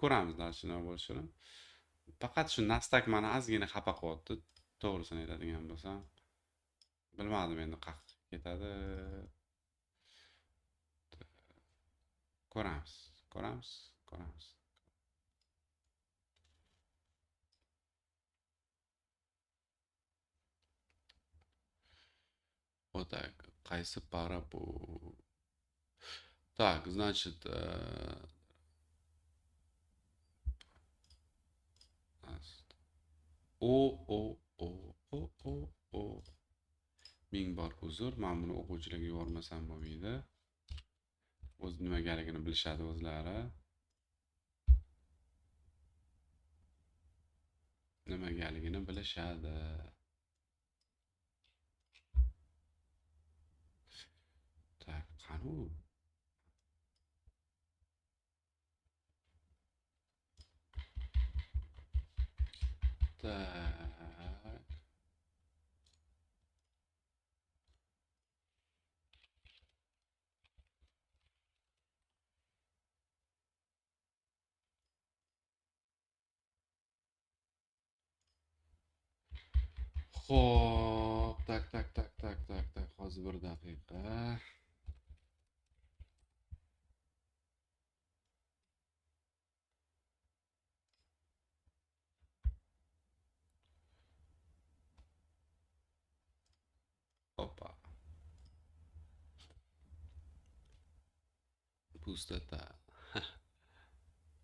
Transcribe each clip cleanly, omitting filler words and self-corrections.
ko'ramiz narsa nima bo'lishini. Faqat shu Nasdaq meni ozgina xafa qilyapti. To'g'risini aytadigan bo'lsam. Bilmadim endi qayerga ketadi. Ko'ramiz, ko'ramiz, ko'ramiz. Вот так. Qaysi para bu? Так, значит, o. Ming bor uzr. Men buni o'quvchilarga yubormasam bo'lmaydi. O'z nimagaligini bilishadi o'zlari. Nimagaligini bilishadi. Tak, qani? Tak. Xo'p, tak. Hozir bir daqiqa. Hoppa. Pustota.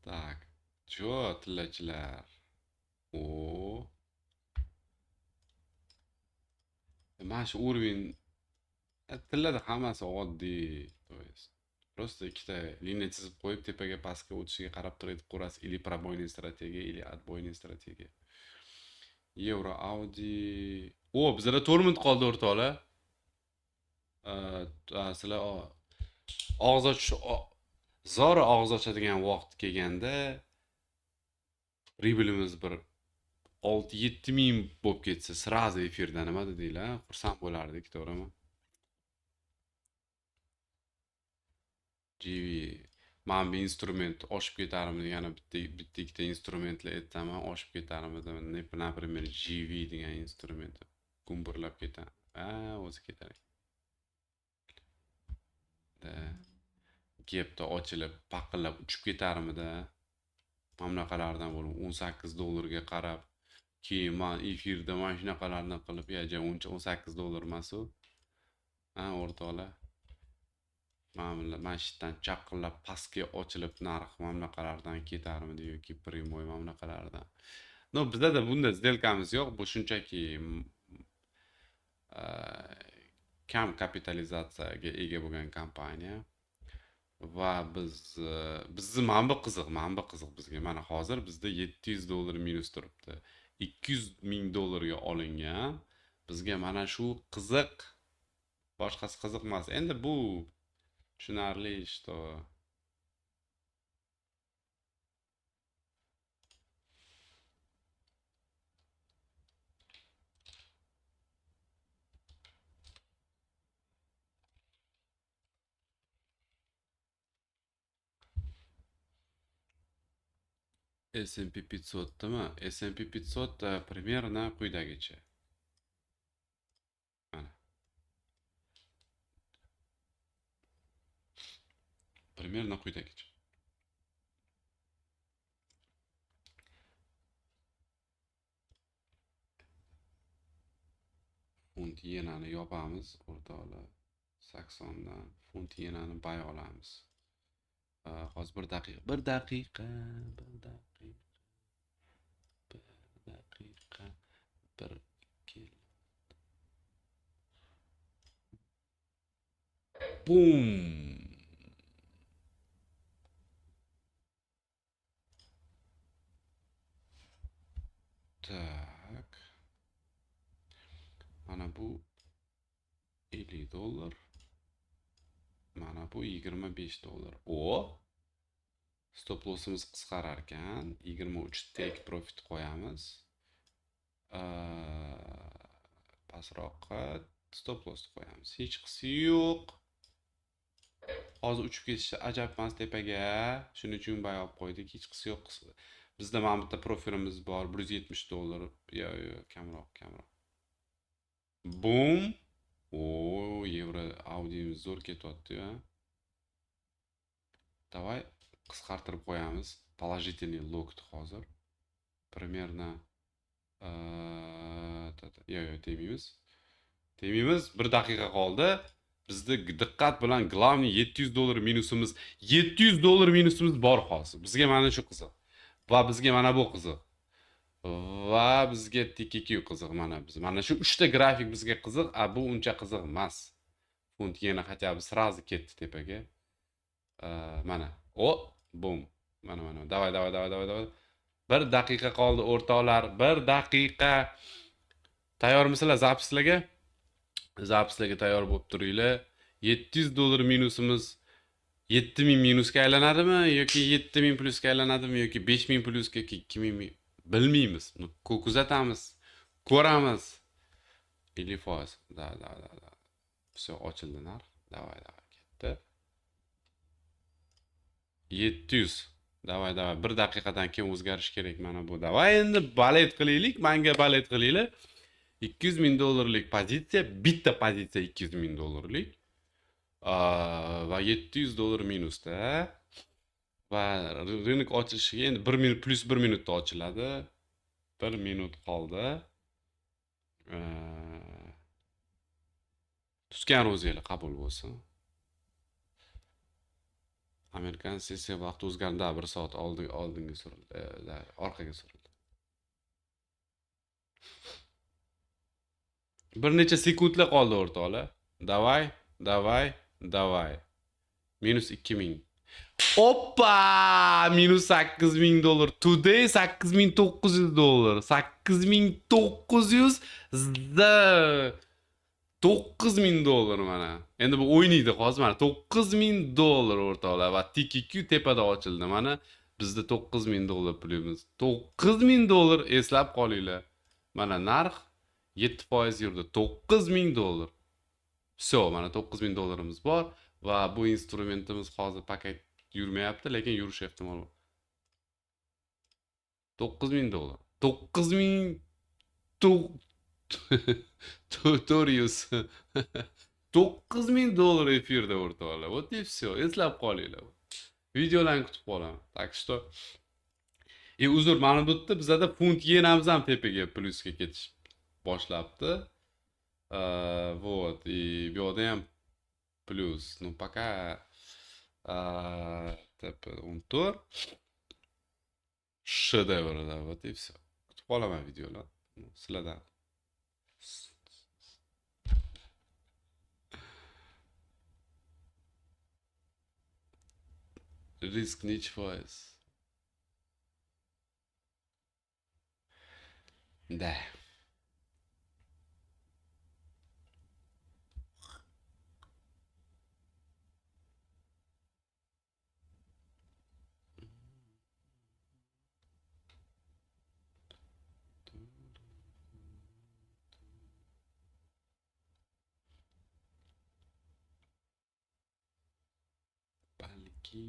Так. Чё, tillachilar? O. Mana shu уровень tillarda hammasi oddiy, то есть просто ikkita liniya chizib qo'yib tepaga pastga o'tishiga qarab turib qo'rasiz или пробойный strategiya или отбойный strategiya. Euro Audi. O, bizlarda to'rmint qoldi o'rtoqlar. Sizlar og'iz ochish zora og'iz ochadigan vaqt kelganda riblimiz bir 6-7 ming bo'lib ketsa, srazi efirda nima dedinglar? Xursand bo'lardik, to'g'rimi? GV. Men bir instrument oshib ketarmidi, yana bitta ikkita instrumentlar aytaman, oshib ketarmidi. Например, GV degan instrument gumburlab ketadi. O'zi ketadi. Gapda ochilib, paqillab uchib ketarmidi. Mamlaqalardan bo'lib $18 qarab, keyin men efirda mana shunaqalarni qilib, uncha $18 emas-u. O'rtoqlar. Mana shundan chaqillab pastga ochilib narx mamlaqalardan ketarmidi yoki primoy mamlaqalardan. No, bizda bunday сделкamiz yo'q. Bu shunchaki kam kapitalizatsiyaga ega bo'lgan kompaniya. Va bizni mana bu qiziq bizga. Mana hozir bizda $700 minus turibdi. $200,000 ga olingan. Bizga mana shu qiziq. Boshqasi qiziq emas. Endi bu tushunarli что S&P 500 demi? S&P 500 примерно quyidagicha. Mana. Примерно quyidagicha. Funt yenani yopamiz, o'rtoqlar. Saksondan funt yenani bay olamiz. Hozir bir daqiqa. Bum. Tak. Mana bu $50. Mana bu $25. O. Stop lossimiz qisqarar ekan. 23 take profit qo'yamiz. Pastroqqa stop loss qo'yamiz. Hech qisi yo'q. Hozir uchib ketishdi ajab emas tepaga. Shuning uchun bayo olib qo'ydik. Hech qisi yo'q. Bizda mana bu yerda profilimiz bor, $170. Yo, kamroq. Boom. O, yevro audiomiz zo'r ketyapti-ya. Давай qisqartirib qo'yamiz. Положительный logni hozir. Примерно tegmaymiz. 1 daqiqa qoldi. Bizda diqqat bilan главный $700 minusimiz, $700 minusimiz bor hozir. Bizga mana shu qiziq. Va bizga mana bu qiziq. Va bizga TKQ qiziq mana shu 3 ta grafik bizga qiziq, bu uncha qiziq emas. Funt yana хотя бы сразу ketdi tepaga. Mana. Boom. Mana. Davay. 1 daqiqa qoldi o'rtoqlar. 1 daqiqa. Tayyormisizlar zapislarga? Zapislarga tayyor bo'lib turinglar. $700 minusimiz 7000 minusga aylanadimi yoki 7000 plusga aylanadimi yoki 5000 plusga yoki 2000 bilmaymiz. Kuzatamiz. Ko'ramiz. 50%. Da. Все, ochildi narx. Davay, ketdi. 700. Davay. 1 daqiqadan keyin o'zgarish kerak mana bu. Davay endi balet qilaylik, menga balet qilinglar. $200,000 pozitsiya, bitta pozitsiya $200,000. Va $700 minusda. Va rынок ochilishiga endi 1 minut plus 1 minutda ochiladi. 1 minut qoldi. Tutgan ro'zinglar qabul bo'lsin. Amerikan sessiya vaqti o'zgardi, 1 soat oldinga surildi, orqaga surildi. Bir necha sekundlar qoldi o'rtoqlar. Davay. Minus 2000. Oppa! Minus $8,000. Today $8,900. 8,900 $9,000 mana. Endi bu o'ynaydi hozir mana $9,000 o'rtoqlar va TKQ tepada ochildi mana. Bizda $9,000 pulimiz. $9,000 eslab qolinglar. Mana narx 7% yurdi. $9,000. Все, mana $9,000 bor va bu instrumentimiz hozir paket yurmayapti, lekin yurish ehtimoli bor. $9,000. 9,000 $9,000 efirda o'rtoqlar. Вот и все. Eslab qolinglar. Videolarni kutib qolaman. Так что uzr, mana bu yerda bizada funt yenamiz ham tepaga plusga ketish boshlabdi. Вот, и bu yerda ham plus. Ну, пока tepa 14 shedevrda. Вот и все. Kutib qolaman videolar. Sizlardan. Risk necha foiz? Da. Balki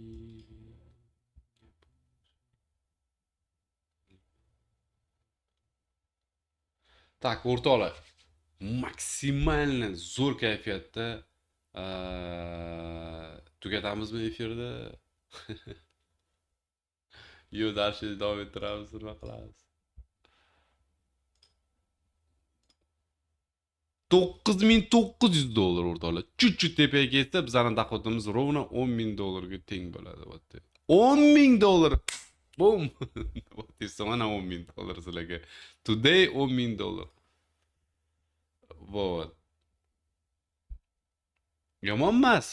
tak, o'rtoqlar. Maksimalni zo'r kayfiyatda tugatamizmi efirda? Yo, darsni davom ettiramiz, nima qilamiz? $9,900 o'rtoqlar. Chut tepaga ketsa, bizning doxodimiz ровно $10,000 ga teng bo'ladi. $10,000. Boom. Mana $10,000 sizlarga. Today $10,000. Вот. Yomon emas.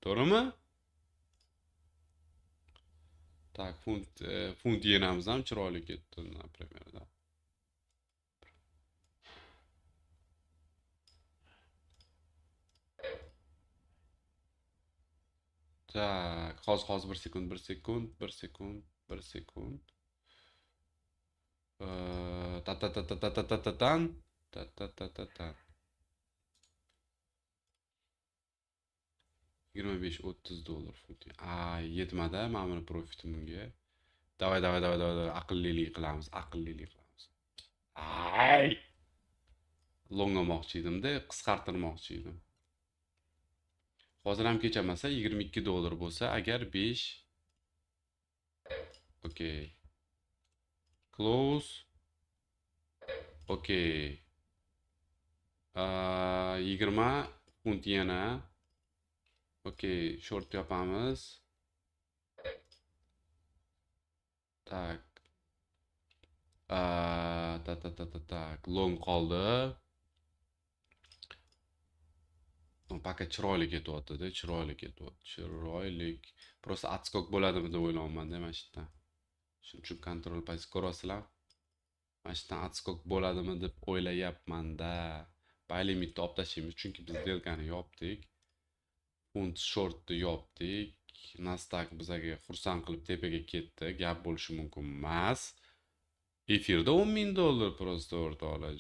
To'g'rimi? Tak, funt yenamiz ham chiroyli ketdi, например, da. Tak, hozir 1 sekund. $25-30 funt. Yetmadi mana buni profitim bunga. Davay. Aqllilik qilamiz, aqllilik qilamiz. Ay! Longlamoqchi edim-da, qisqartirmoqchi edim. Hozir ham kechamasa $22 bo'lsa, agar 5 okey. Close. Okey. 20 funt yana. Okey, short yapamiz. Tak. Tak. Long qoldi. Paka chiroyli ketyapti-da, chiroyli. Просто отскок bo'ladimi deb o'ylayapman-da mana shu yerdan. Shuning uchun kontrol payt ko'rasizlar. Mana shu yerdan отскок bo'ladimi deb o'ylayapman-da. Buy limitni olib tashlaymiz, chunki biz delkani yopdik. Funt shortni yopdik. Nasdaq bizaga xursand qilib tepaga ketdi. Gap bo'lishi mumkin emas. Efirda $10,000 просто o'rtoqlar.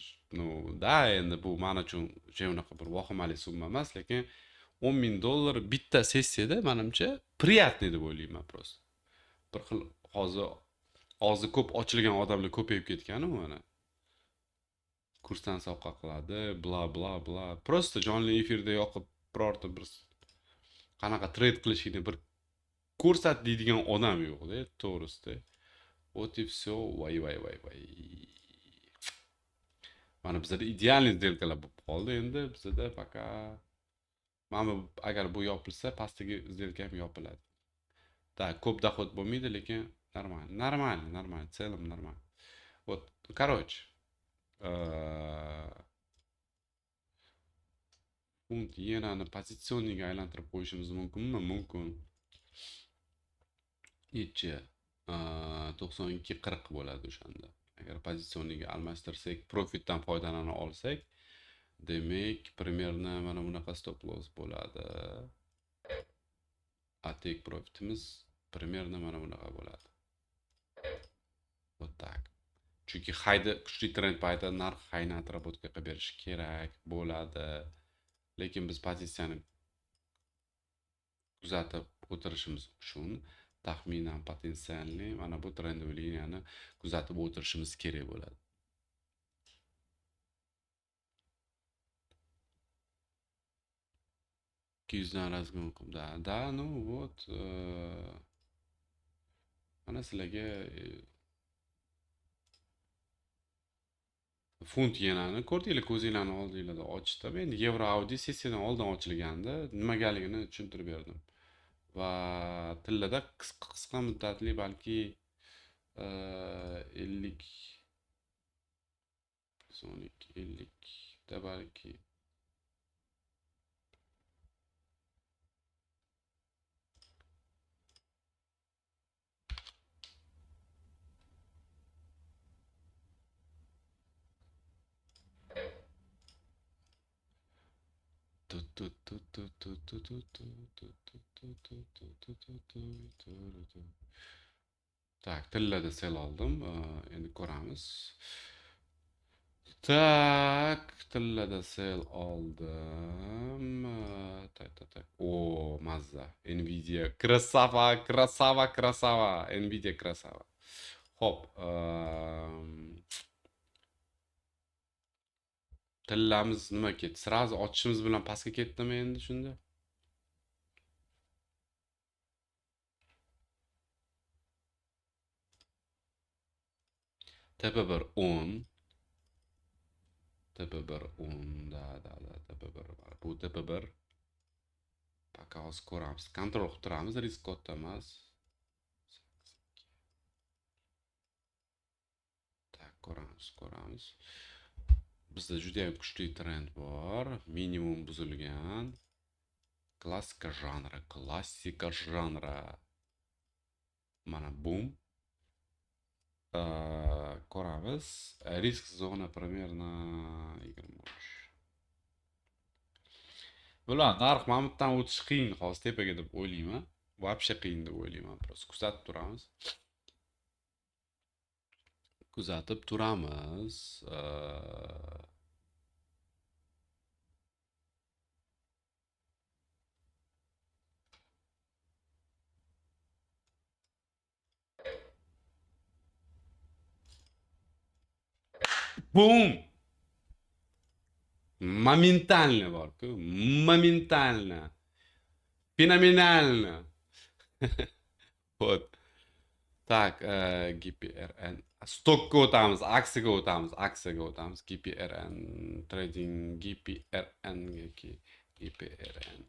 Da endi bu men uchun unaqa bir vahimali summa emas, lekin $10,000 bitta sessiyada menimcha приятный deb o'ylayman просто. Bir xil hozir og'zi ko'p ochilgan odamlar ko'payib ketgan-ku mana. Kursdan savqa qiladi, bla. Просто jonli efirda yoqib birorta bir qanaqa trade qilishini bir ko'rsat deydigan odam yo'q-da, to'g'risida. Вот и все. Vay. Mana bizda idealniy сделкалар bo'lib qoldi. Endi bizda faqat mana agar bu yopilsa, pastdagi сделка ham yopiladi. Так, ko'p dohod bo'lmaydi, lekin нормально, в целом нормально. Вот, короче, funt yenani pozitsionniga aylantirib qo'yishimiz mumkinmi? Mumkin. Necha? 92-40 bo'ladi o'shanda. Agar pozitsionniga almashtirsak, profitdan foydalana olsak, demak, примерно mana bunaqa stop loss bo'ladi. Take profitimiz примерно mana bunaqa bo'ladi. Вот так. Chunki hayda kuchli trend paytida narx hayni atrobotga qilib berish kerak bo'ladi. Lekin biz pozitsiyani kuzatib o'tirishimiz uchun taxminan potensialni mana bu trendoviy liniyani kuzatib o'tirishimiz kerak bo'ladi. $200 razgon qildi. Da, ну вот. Mana sizlarga funt yenani ko'rdinglar, ko'zinglarni oldinglarda ochdim. Endi Euro Audi sessiyadan oldin ochilganda nimagaligini tushuntirib berdim. Va tillada qisqa muddatli balki 50 da balki Tak, tillada sel oldim. Endi ko'ramiz. Tak, tillada sel oldim. Tak. O, mazza. Nvidia krasava. Nvidia krasava. Hop. Tillamiz nima ketdi? Sirazi ochishimiz bilan pastga ketdimi endi shunda? Tepa bir 10. Tepa bir 10. Da. Tepa bir. Bu tepa bir. Paka hozir ko'ramiz. Kontrol qilib turamiz, risk katta emas. Tak, ko'ramiz. Bizda juda ham kuchli trend bor. Minimum buzilgan. Klassika janra. Mana bum. Ko'ramiz. Risk zona примерно 23. Bular narx mamutdan o'tish qiyin hozir tepaga deb o'ylayman. Вообще qiyin deb o'ylayman. Просто kuzatib turamiz. Bum! Моментально bor-ku, моментально. Fenomenalno. Вот. Так, GPRN. Stokka o'tamiz, aksiyaga o'tamiz, aksiyaga o'tamiz. GPRN trading, GPRN, GPRN.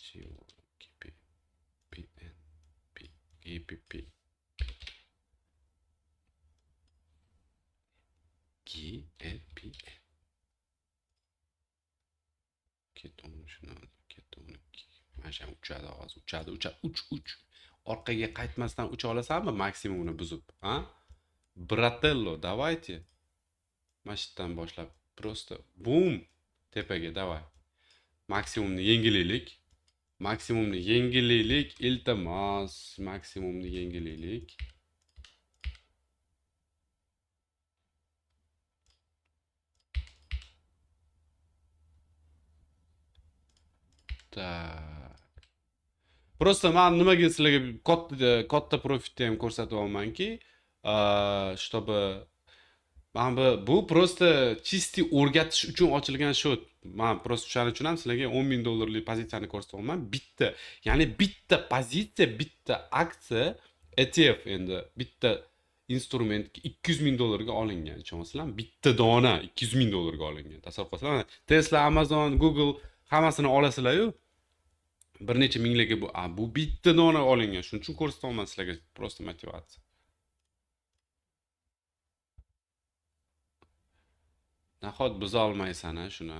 GPPN, GPP, GLPN. Ket onu shuni, ket onu. Mana shu uchadi hozir, uch. Orqaga qaytmasdan ucha olasanmi maksimumni buzib, ha? Bratello, давайте. Mana shu yerdan boshlab, просто bum, tepaga davay. Maksimumni yengilaylik. Maksimumni yengilaylik, iltimos, maksimumni yengilaylik. Tak. Просто men nimaga sizlarga katta profitni ham ko'rsatyapmanki, чтобы bu просто чисти o'rgatish uchun ochilgan shot. Men просто shuning uchun ham sizlarga 10 000 dollarlik pozitsiyani ko'rsatyapman. Bitta, ya'ni bitta pozitsiya, bitta aksiya ETF endi bitta instrument 200 000 dollarga olingan. Tushunasizlarmi? Bitta dona 200 000 dollarga olingan. Tasavvur qilasizlarmi? Tesla, Amazon, Google hammasini olasizlar-yu. Bir necha minglarga bu bitta dona olingan. Shuning uchun ko'rsatyapman sizlarga, просто motivatsiya. Nahot buza olmaysan-a shuni?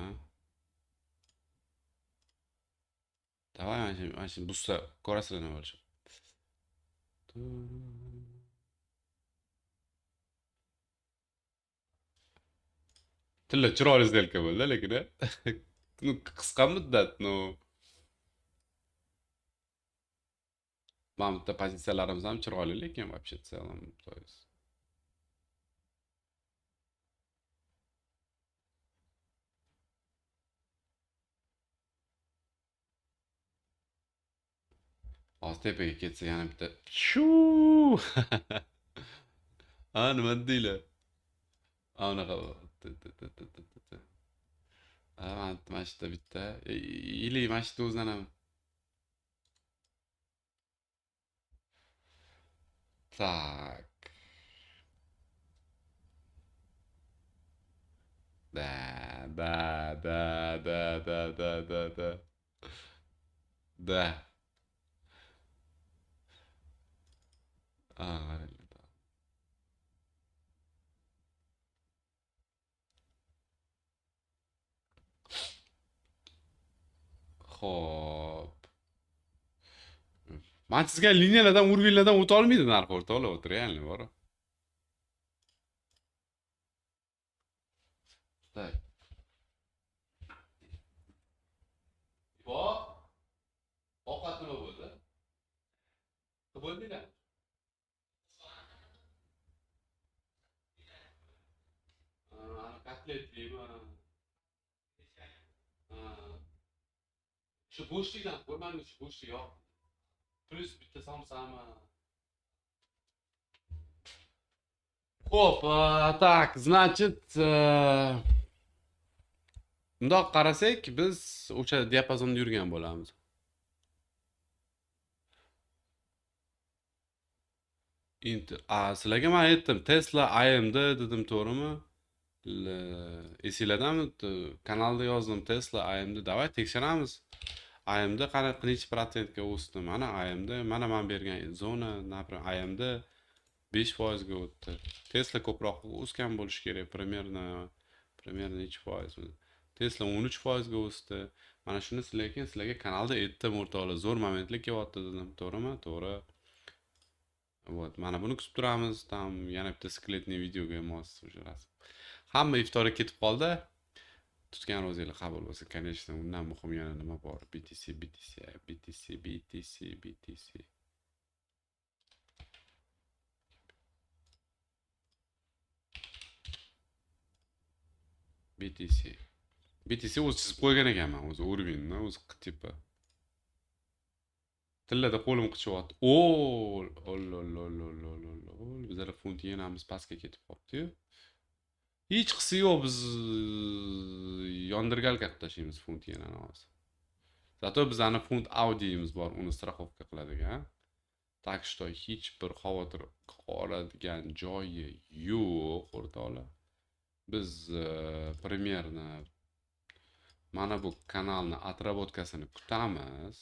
Davay, mana shu buzsa ko'rasizlar nima bo'lishi. Tilla chiroyli сделка bo'ldi, lekin qisqa muddat, mana bitta pozitsiyalarimiz ham chiroyli, lekin вообще в целом, то есть hozir tepaga ketsa yana bitta shu nima deylar? Unaqa mana shu yerda bitta или mana shu yerda o'zidan ham tak. Da. Xo'p. Men chizgan liniyalardan, urgullardan o'ta olmaydi narx o'rtoqlar, o'tir, реально bor. Так. Ovqat nima bo'ldi? Nima bo'ldinglar? Kotletlimi? Shu bo'shlikdan ko'rmadim, shu bo'shlik yo'q. Plus bitta somsami? Xo'p, так, значит, bundoq qarasak, biz o'sha diapazonda yurgan bo'lamiz. Sizlarga men aytdim, Tesla, AMD dedim, to'g'rimi? Esinglardami? Kanalda yozdim, Tesla, AMD, davay tekshiramiz. AMD qanaqa necha protsentga o'sdi? Mana AMD, mana men bergan zona, например, AMD 5% ga o'tdi. Tesla ko'proq o'sgan bo'lishi kerak, примерно necha foiz? Tesla 13% ga o'sdi. Mana shuni sizlarga kanalda aytdim, o'rtoqlar, zo'r momentlar kelyapti dedim, to'g'rimi? To'g'ri. Вот, mana buni kutib turamiz. Tam yana bitta skletniy videoga mos o'sha rasm. Hamma iftorga ketib qoldi. Tutgan ro'zinglar qabul bo'lsin. Конечно, undan muhim yana nima bor? BTC. BTC o'zi chizib qo'ygan ekanman, o'zi уровеньni, o'zi tipi. Tillada qo'lim qichyapti. Bizlar funt yenamiz pastga ketib qolibdi-yu. Hech qisi yo'q, biz yondirgalka qilib tashlaymiz funt yenani hozir. Zato bizani funt Audi'miz bor, uni страховка qiladigan. Так что hech bir xavotir oladigan joyi yo'q, o'rtoqlar. Biz примерно mana bu kanalni отработкасini kutamiz.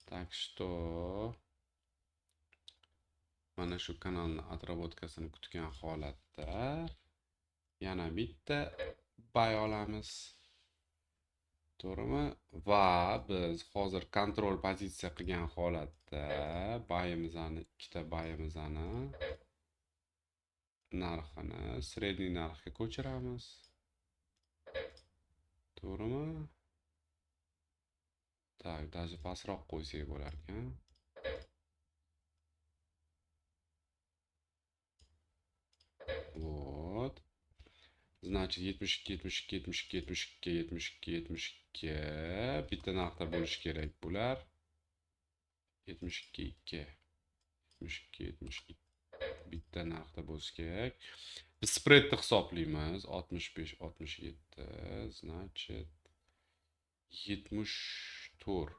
Так что mana shu kanalni отработкасini kutgan holatda yana bitta bay olamiz. To'g'rimi? Va biz hozir kontrol pozitsiya qilgan holatda bayimizni, ikkita bayimizni narxini sredniy narxga ko'chiramiz. To'g'rimi? Так, даже pastroq qo'ysak bo'lar ekan. Вот. Значит, 72, 72, 72, 72, 72, 72. Bitta narxda bo'lishi kerak bular. 72, 2. 72, 72. Bitta narxda bo'lishi kerak. Biz spreadni hisoblaymiz. 65, 67. Значит, 74.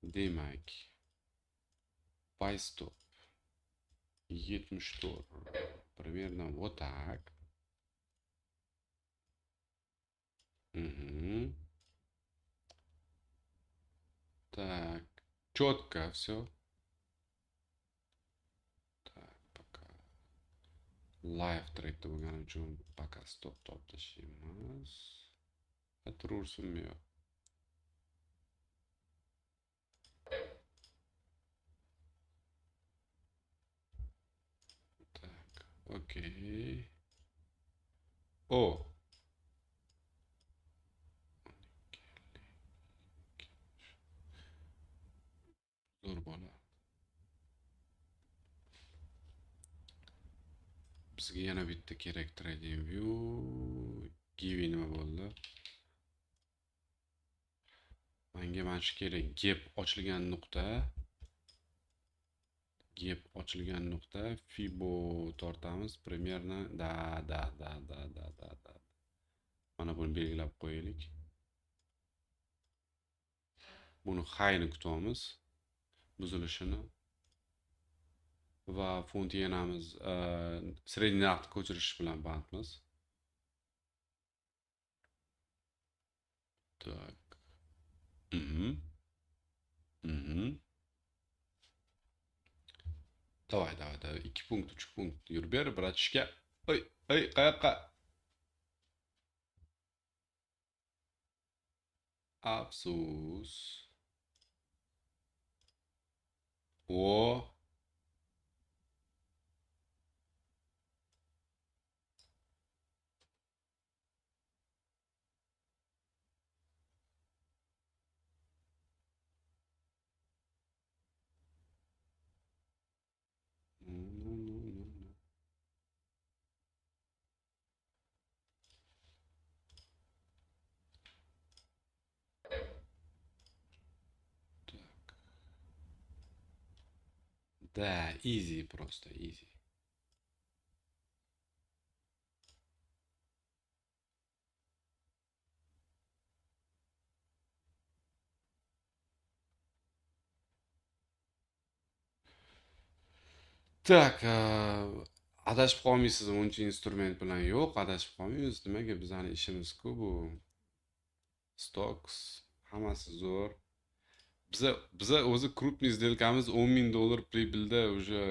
Demak, buy stop 74. Примерно вот так. Угу. Так, четко все. Так, пока. Live trade'da bo'lgani uchun пока stop tashlaymiz. Turursinmi yo'q? Так, okey. O. Zo'r bola. Bizga yana bitta kerak trading view. Give nima bo'ldi? Menga mana shu kerak. Gap ochilgan nuqta. Gap ochilgan nuqta. Fibo tortamiz. Примерно da. Mana buni belgilab qo'yaylik. Buni highni kutamiz. Buzilishini. Va funt yenamiz sredniy narxni ko'chirish bilan bandmiz. Так. Давай. 2 punkt, 3 punkt. Yur ber, bratishka. Oy, qayoqqa? Afsus. O. Да, easy просто, easy. Так, adashib qolmaysiz uncha instrument bilan. Yo'q, adashib qolmaymiz. Nimaga bizning ishimiz-ku bu. Stocks hammasi zo'r. Biza o'zi krupniy сделкamiz $10,000 прибыльda уже,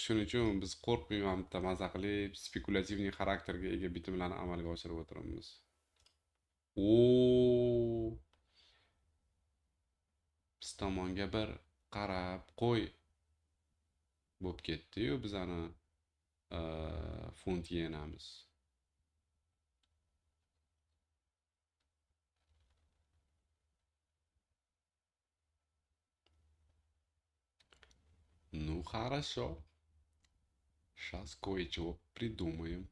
shuning uchun biz qo'rqmayman, bitta maza qilib, spekulativniy xarakterga ega bitimlarni amalga oshirib o'tiramiz. Biz tomonga bir qarab qo'y bo'lib ketdi-yu bizani funt yenamiz. Ну хорошо. Сейчас кое-чего придумаем.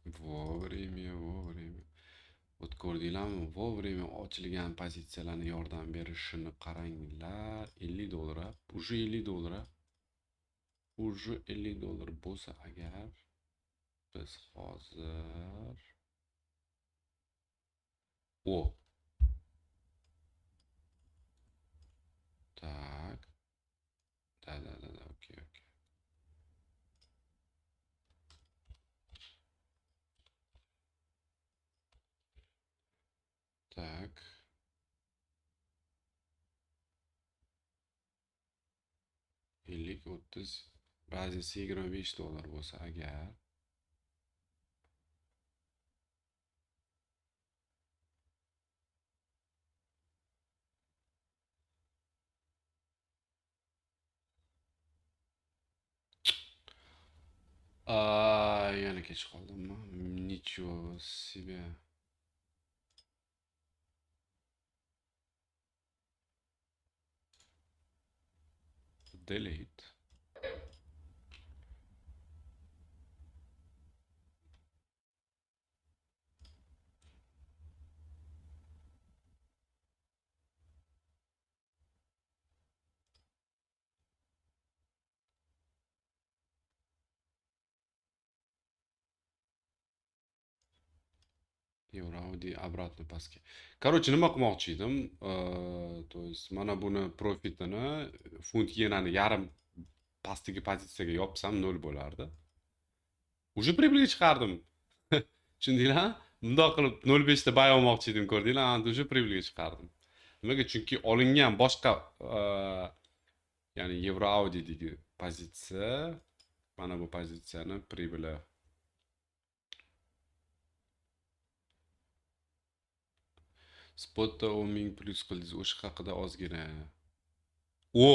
Вовремя. Ot ko'rdinglarmi? Vovремя ochilgan pozitsiyalarni yordam berishini qaranglar. $50. Уже $50. Уже $50 bo'lsa agar biz hozir o tak. Da, okey, okey. Tak. 50, 30, bazisi $25 bo'lsa agar yana kech qoldimmi? Ничего себе. Delete. Audi обратно pastga. Короче, nima qilmoqchi edim? То есть mana buni profitini funt yenani yarim pastki pozitsiyaga yopsam 0 bo'lardi. Уже прибыльga chiqardim. Tushundinglar? Bundoq qilib 0.5 ta buy olmoqchi edim, ko'rdinglar? Endi уже прибыльga chiqardim. Nimaga? Chunki olingan boshqa ya'ni Euro Audi'dagi pozitsiya mana bu pozitsiyani pribili spotda 10.000 plyus qildingiz, o'sha haqida ozgina. O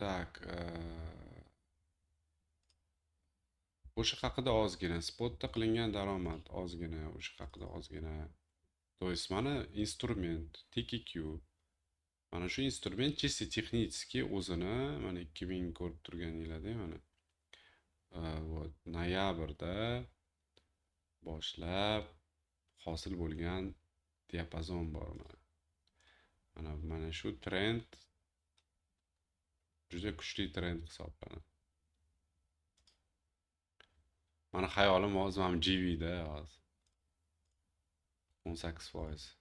tak, o'sha haqida ozgina spotda qilingan daromad ozgina, o'sha haqida ozgina. То есть mana instrument TQQ. Mana shu instrument чисто texnически o'zini mana 2000 ko'rib turganinglarda mana вот noyabrda boshlab hosil bo'lgan diapazon bor mana. Mana shu trend juda kuchli trend hisoblanadi. Mana xayolim hozir mana GVda hozir 18%.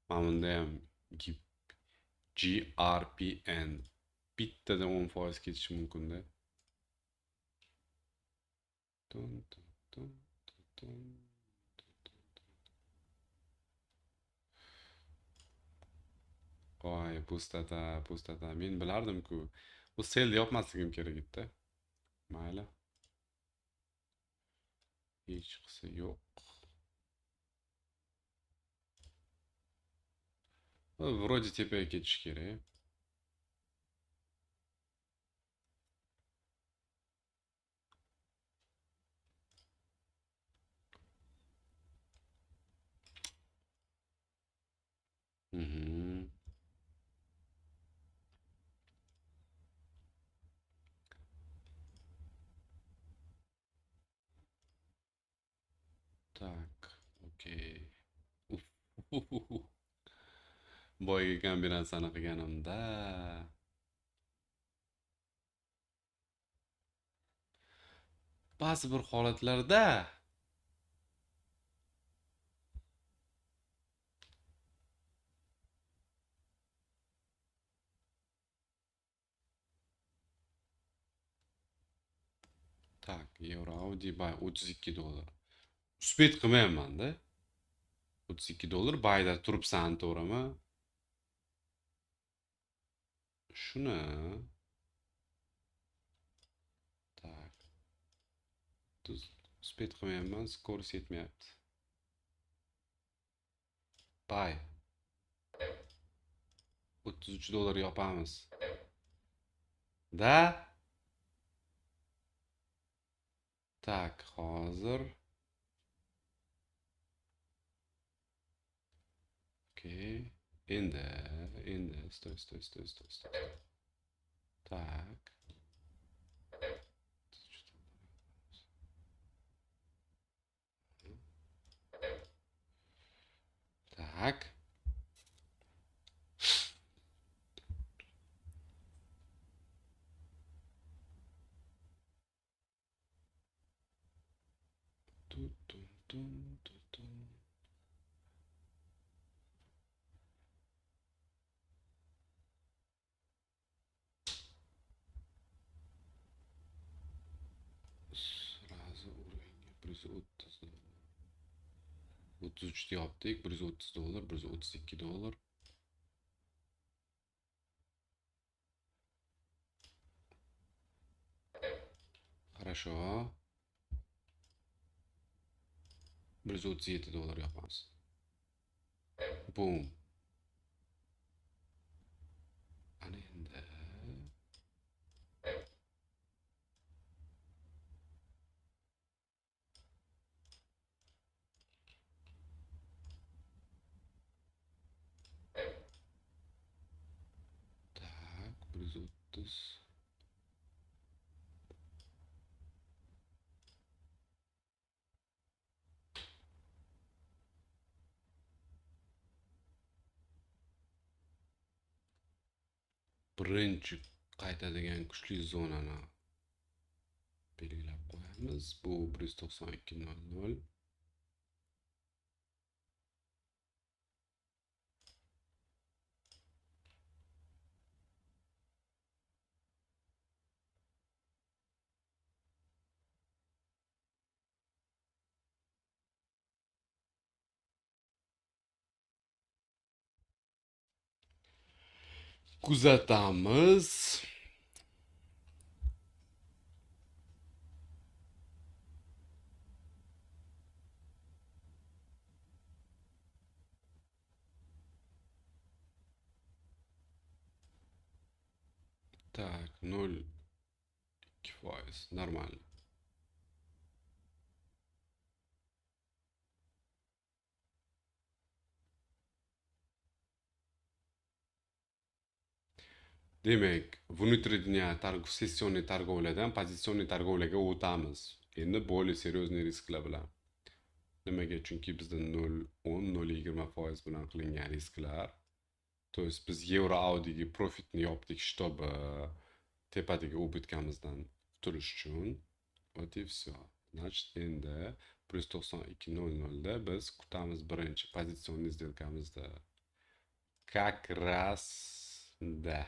Mana bunda ham GRPN bittada 10% ketishi mumkin-da. Voy, pustata. Men bilardim-ku. Bu selni yopmasligim kerak edi-da. Mayli. Hech qisi yo'q. Вроде tepaga ketish kerak. Tak, okey. Boyagi kombinatsiyani qilganimda ba'zi bir holatlarda tak, Euro Audi buy $32. Uspet qilmayapman-da. $32 buyda turibsan, to'g'rimi? Shuni tak. Uspet qilmayapman, skorost yetmayapti. Buy. $33 yopamiz. Da? Tak, hozir. Okey. Endi, stoy. Tak. Sразу уровень 130 dolar. 33 deyaptik. 130 dolar, 132 dolar. Хорошо. 137 dolar yapamiz. Boom. Ana endi. Tak, 130. Birinchi qaytadigan kuchli zonani belgilab qo'yamiz. Bu 192.00. Kuzatamiz. Так, 0,2%. Нормально. Demek, sessionniy торговляdan pozitsionniy торговляga o'tamiz. Endi более серьезный risklar bilan. Nimaga? Chunki bizda 0,10, 0,20% bilan qilingan risklar. То есть biz Euro Audiga profitni yopdik, чтобы tepadagi убыткамizdan qutulish uchun. Вот и все. Значит, endi 192.00 da biz kutamiz birinchi pozitsionniy сделкамizda. Как раз да.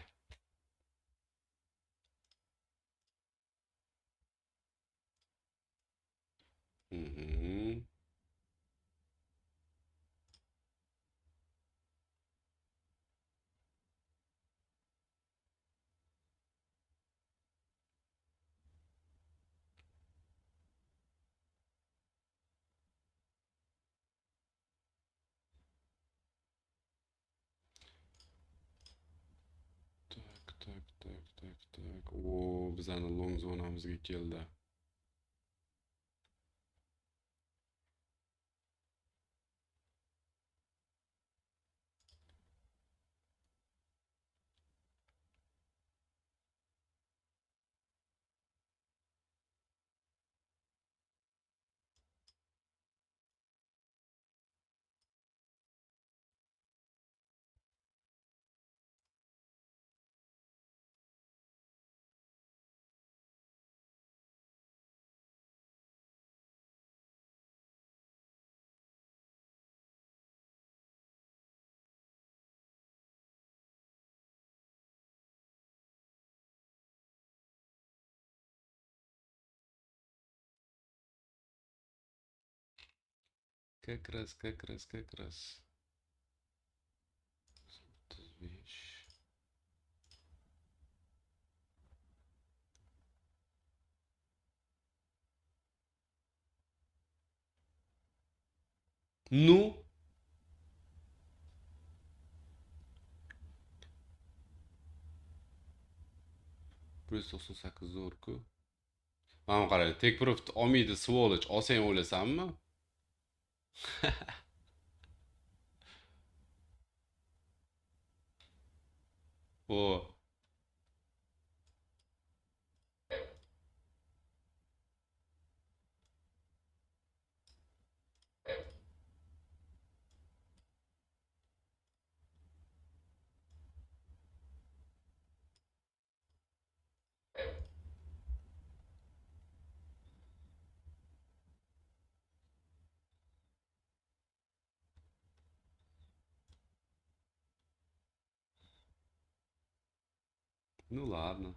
Tak. O, bizani long zonamizga keldi. Как раз. 35. Ну, 198 zo'r-ku. Mana qarang, take profit olmaydi, svoloch. Olsang o'lasanmi? O, Ну ладно.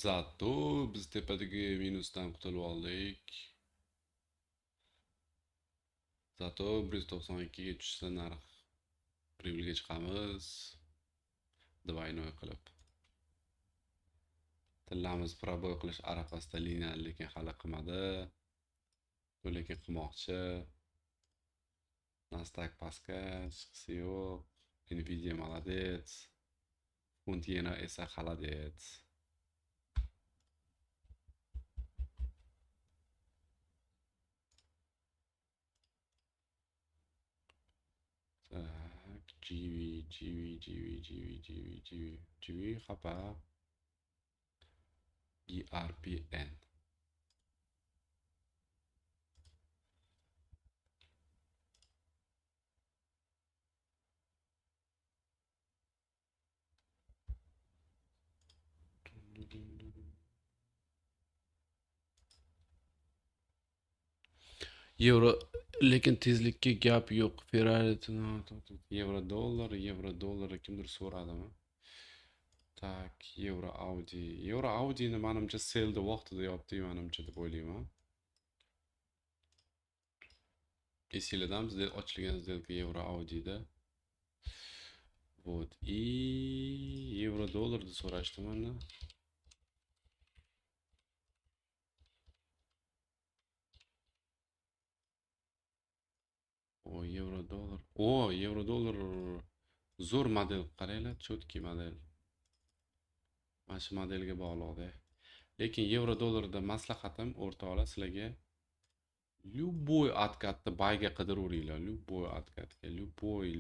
Zato biz tepadagi minusdan qutulib oldik. Zato 192 ga tushsa narx pribelga chiqamiz. Двойной qilib. Tillamiz proboy qilish arafasida liniyani lekin hali qilmadi. Lekin qilmoqchi. Nasdaq pastga chiqisi yo'q. Nvidia молодец. Funt yena esa холодец. Так, GV xapa. ERPN. Euro lekin tezlikka gap yo'q. Ferrari euro dollar kimdir so'radimi? Tak, euro Audi'ni menimcha selda vaqtida yopdi menimcha deb o'ylayman. Esingizda ochilgan сделка euro Audi'da. Вот. И euro dollarni so'rashdi mendan. Euro dollar zo'r model qaranglar, cho'tki model. Mana shu modelga bog'liqda. Lekin euro dollarda maslahatim o'rtoqlar sizlarga любой откatni bayga qidiravringlar. Любой откatga,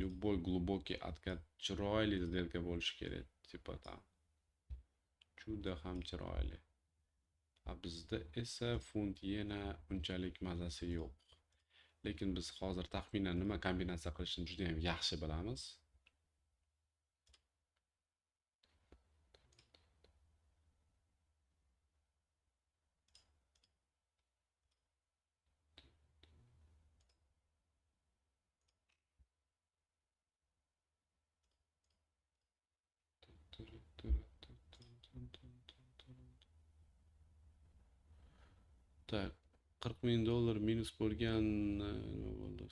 любой глубокий откат chiroyli сделка bo'lishi kerak. Типа там juda ham chiroyli. Bizda esa funt yena unchalik mazasi yo'q. Lekin biz hozir taxminan nima kombinatsiya qilishni juda ham yaxshi bilamiz. Tak, $40,000 minus bo'lgan nima bo'ldi?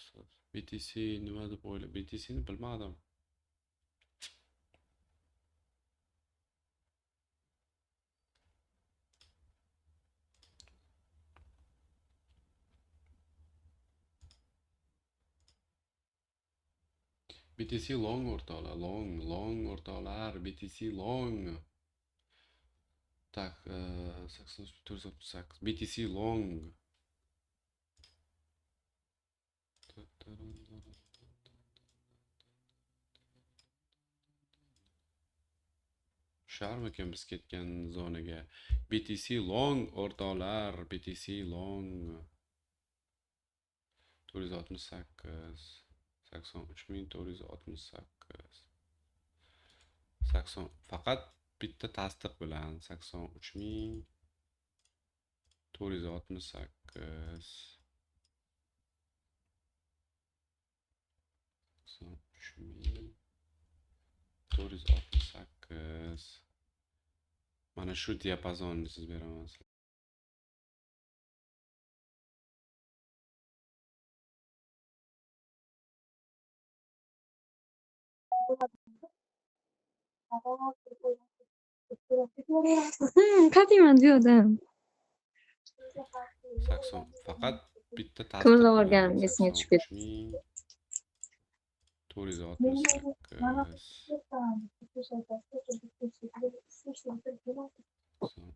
BTC nima deb o'yla? BTC ni bilmadim. BTC long o'rtoqlar, long o'rtoqlar, BTC long. Tak, 468. BTC long. Sharmikan biz ketgan zonaga. BTC long o'rtoqlar, BTC long. 468. 83,468. 80 faqat bitta tasdiq bilan 83,468. 83,468. Mana shu diapazonni siz beraman. Qatiyman diyordum. 80 faqat bitta tasdiq Ko'rib bilan olganim esimga tushib ketdi. 83,468.